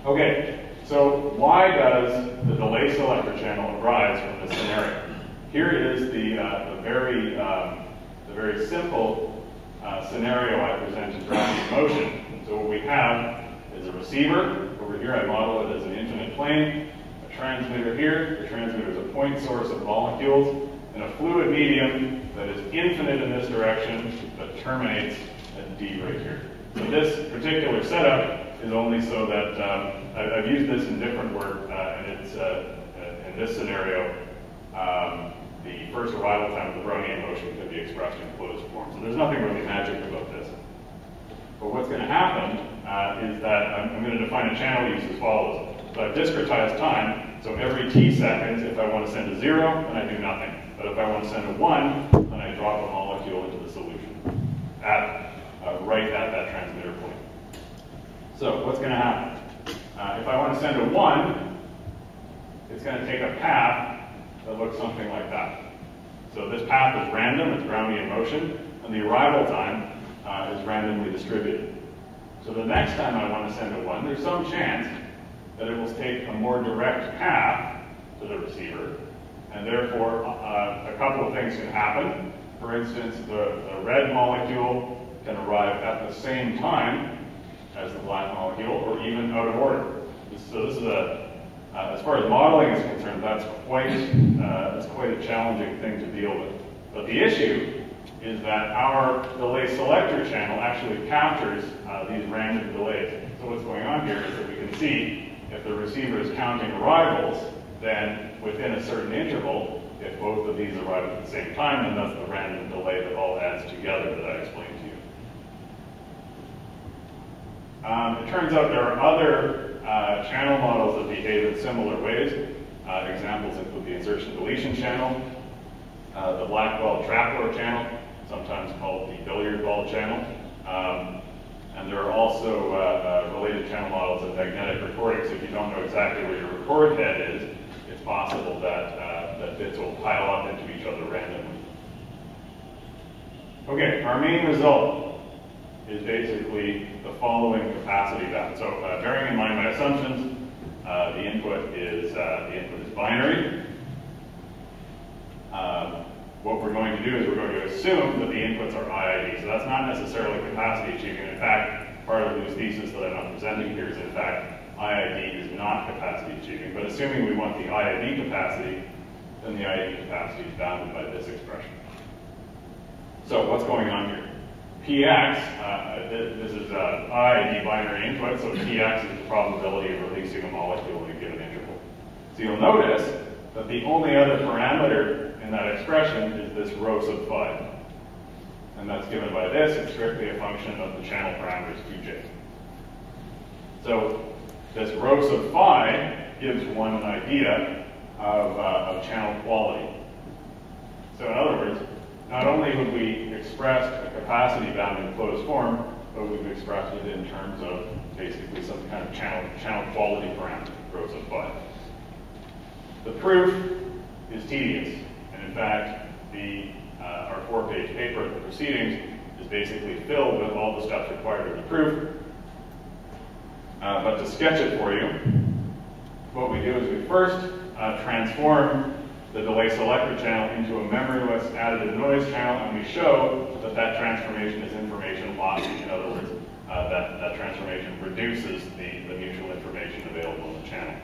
Okay, so why does the delay selector channel arise from this scenario? Here is the very simple scenario I presented in motion. So what we have is a receiver. Over here I model it as an infinite plane. A transmitter here. The transmitter is a point source of molecules. And a fluid medium that is infinite in this direction but terminates at D right here. So this particular setup is only so that I've used this in different work, and it's in this scenario, the first arrival time of the Brownian motion can be expressed in closed form. So there's nothing really magic about this. But what's going to happen is that I'm going to define a channel use as follows. So I've discretized time, so every t seconds, if I want to send a 0, then I do nothing. But if I want to send a 1, then I drop a molecule into the solution right at that transmitter point. So what's going to happen? If I want to send a 1, it's going to take a path that looks something like that. So this path is random, it's Brownian motion, and the arrival time is randomly distributed. So the next time I want to send a 1, there's some chance that it will take a more direct path to the receiver, and therefore a couple of things can happen. For instance, the red molecule can arrive at the same time as the black molecule, or even out of order. So this is as far as modeling is concerned, that's quite a challenging thing to deal with. But the issue is that our delay selector channel actually captures these random delays. So what's going on here is that we can see if the receiver is counting arrivals, then within a certain interval, if both of these arrive at the same time, then that's the random delay that all adds together that I explained to you. It turns out there are other channel models that behave in similar ways. Examples include the insertion-deletion channel, the black ball trapdoor channel, sometimes called the billiard ball channel, and there are also related channel models of magnetic recording. So if you don't know exactly where your record head is, it's possible that that bits will pile up into each other randomly. Okay, our main result is basically the following capacity bound. So bearing in mind my assumptions, the input is binary. What we're going to do is we're going to assume that the inputs are IID. So that's not necessarily capacity achieving. In fact, part of Lou's thesis that I'm not presenting here is in fact IID is not capacity achieving. But assuming we want the IID capacity, then the IID capacity is bounded by this expression. So what's going on here? Px, this is IID binary input, so Px is the probability of releasing a molecule in a given interval. So you'll notice that the only other parameter in that expression is this rho sub phi. And that's given by this. It's strictly a function of the channel parameters Qj. So this rho sub phi gives one an idea of channel quality. So in other words, not only would we express a capacity bound in closed form, but we've expressed it in terms of basically some kind of channel quality parameter, rho sub phi. The proof is tedious, and in fact, our 4-page paper in the proceedings is basically filled with all the steps required in the proof. But to sketch it for you, what we do is we first transform the delay selector channel into a memoryless additive noise channel, and we show that that transformation is information lossy. In other words, that transformation reduces the mutual information available in the channel.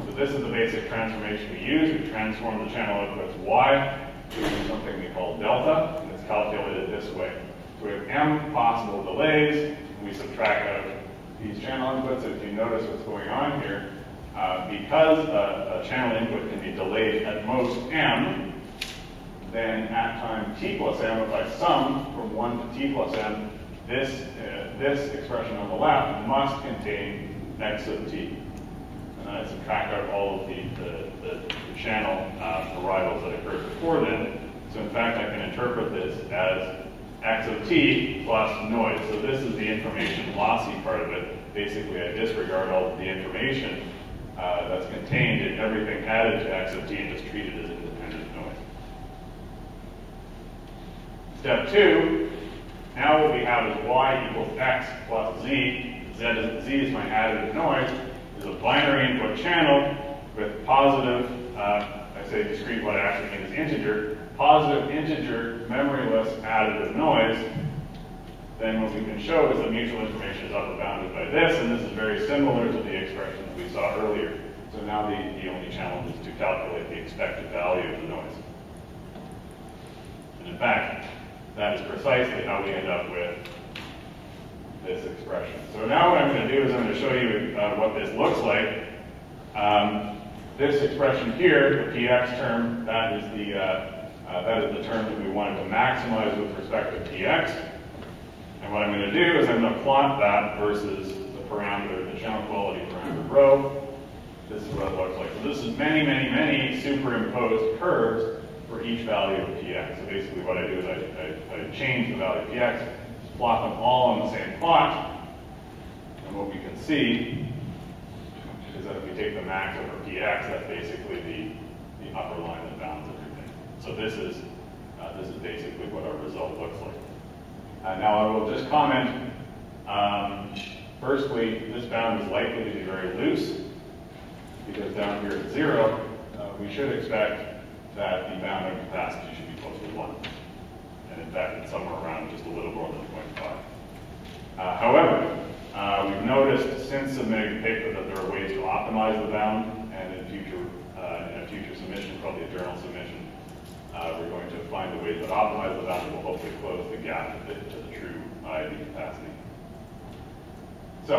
So this is the basic transformation we use. We transform the channel outputs Y to something we call delta, and it's calculated this way. So we have M possible delays, and we subtract out these channel inputs. If you notice what's going on here, because a channel input can be delayed at most M, then at time t plus m, if I sum from 1 to t plus m, this expression on the left must contain x of t. And then I subtract out all of the channel arrivals that occurred before then. So in fact, I can interpret this as x of t plus noise. So this is the information lossy part of it. Basically, I disregard all of the information that's contained in everything added to x of t and just treat it as independent noise. Step 2, now what we have is y equals x plus z. Z is my additive noise, is a binary input channel with positive, I say discrete, what I actually mean is integer, positive integer memoryless additive noise, then what we can show is that mutual information is upper bounded by this, and this is very similar to the expressions we saw earlier. So now the only challenge is to calculate the expected value of the noise. And in fact, that is precisely how we end up with this expression. So now what I'm going to do is I'm going to show you what this looks like. This expression here, the px term, that is the term that we wanted to maximize with respect to px. And what I'm going to do is I'm going to plot that versus the parameter, the channel quality parameter rho. This is what it looks like. So this is many, many, many superimposed curves for each value of px. So basically what I do is I change the value of px, plot them all on the same plot, and what we can see is that if we take the max over px, that's basically the upper line that bounds everything. So this is basically what our result looks like. Now I will just comment, firstly, this bound is likely to be very loose, because down here at 0, we should expect that the bounding capacity should be close to 1. And in fact, it's somewhere around just a little more than 0.5. However, we've noticed since submitting the paper that there are ways to optimize the bound, and in a future submission, probably a journal submission, we're going to find the ways that optimize the bound and will hopefully close the gap to the true IID capacity. So,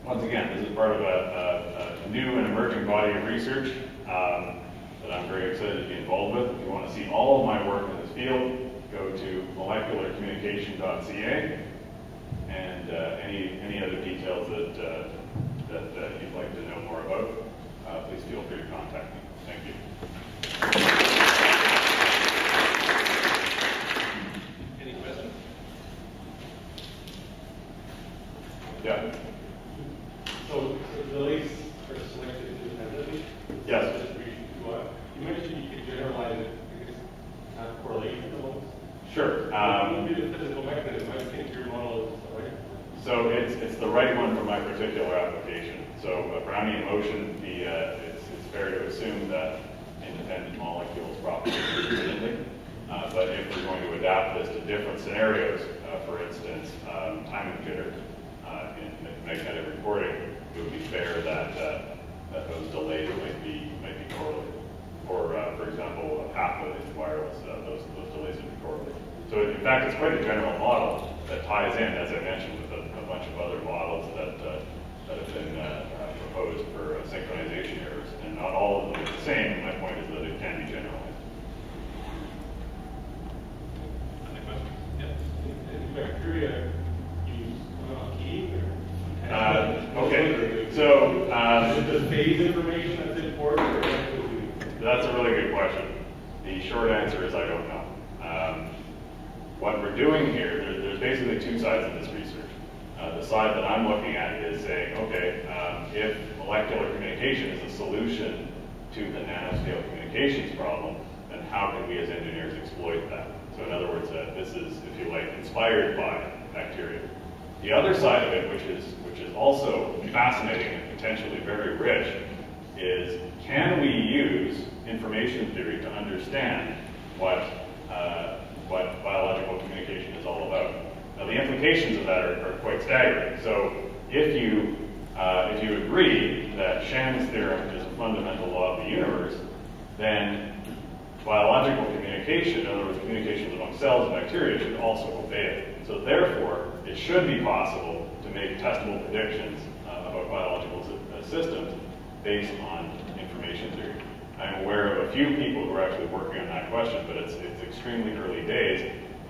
once again, this is part of a new and emerging body of research that I'm very excited to be involved with. If you want to see all of my work in this field, go to molecularcommunication.ca, and any other details that you'd like to know more about, please feel free to contact me. Thank you. Any questions? Yeah. So the lease are selected independently? Yes. You mentioned you could generalize it because have correlation levels. Sure. What would be the physical mechanism? I think your model is the right one. So it's the right one for my particular application. So Brownian motion, it's fair to assume that independent molecules propagate independently. But if we're going to adapt this to different scenarios, for instance, time and jitter in magnetic recording, it would be fair that those delays might be correlated. Or, for example, a pathway wireless, those delays would be correlated. So in fact, it's quite a general model that ties in, as I mentioned, with a bunch of other models that have been proposed for synchronization errors. And not all of them are the same, and my point is that it can be generalized. Any questions? Yeah. Any bacteria use key? Okay, so is it the phase information that's important? That's a really good question. The short answer is I don't know. What we're doing here, there's basically two sides of this research. The side that I'm looking at is saying, okay, if molecular communication is a solution to the nanoscale communications problem, then how can we as engineers exploit that? So in other words, this is, if you like, inspired by bacteria. The other side of it, which is also fascinating and potentially very rich, is can we use information theory to understand what biological communication is all about? Now, the implications of that are quite staggering. So, if you agree that Shan's theorem is a fundamental law of the universe, then biological communication, in other words, communications among cells and bacteria, should also obey it. So, therefore, it should be possible to make testable predictions about biological systems based on information theory. I'm aware of a few people who are actually working on that question, but it's extremely early days.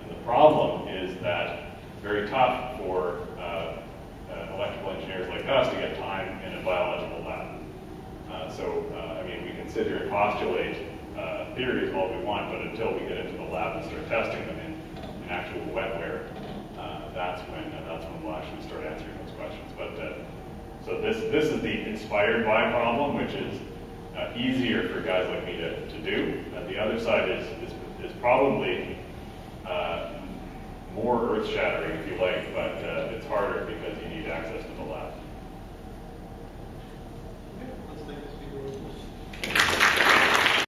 And the problem is that it's very tough for electrical engineers like us to get time in a biological lab. I mean, we can sit here and postulate theories all we want, but until we get into the lab and start testing them in actual wetware, that's when we'll actually start answering those questions. But so this is the inspired by problem, which is easier for guys like me to do. The other side is probably more earth-shattering, if you like, but it's harder because you need access to the lab.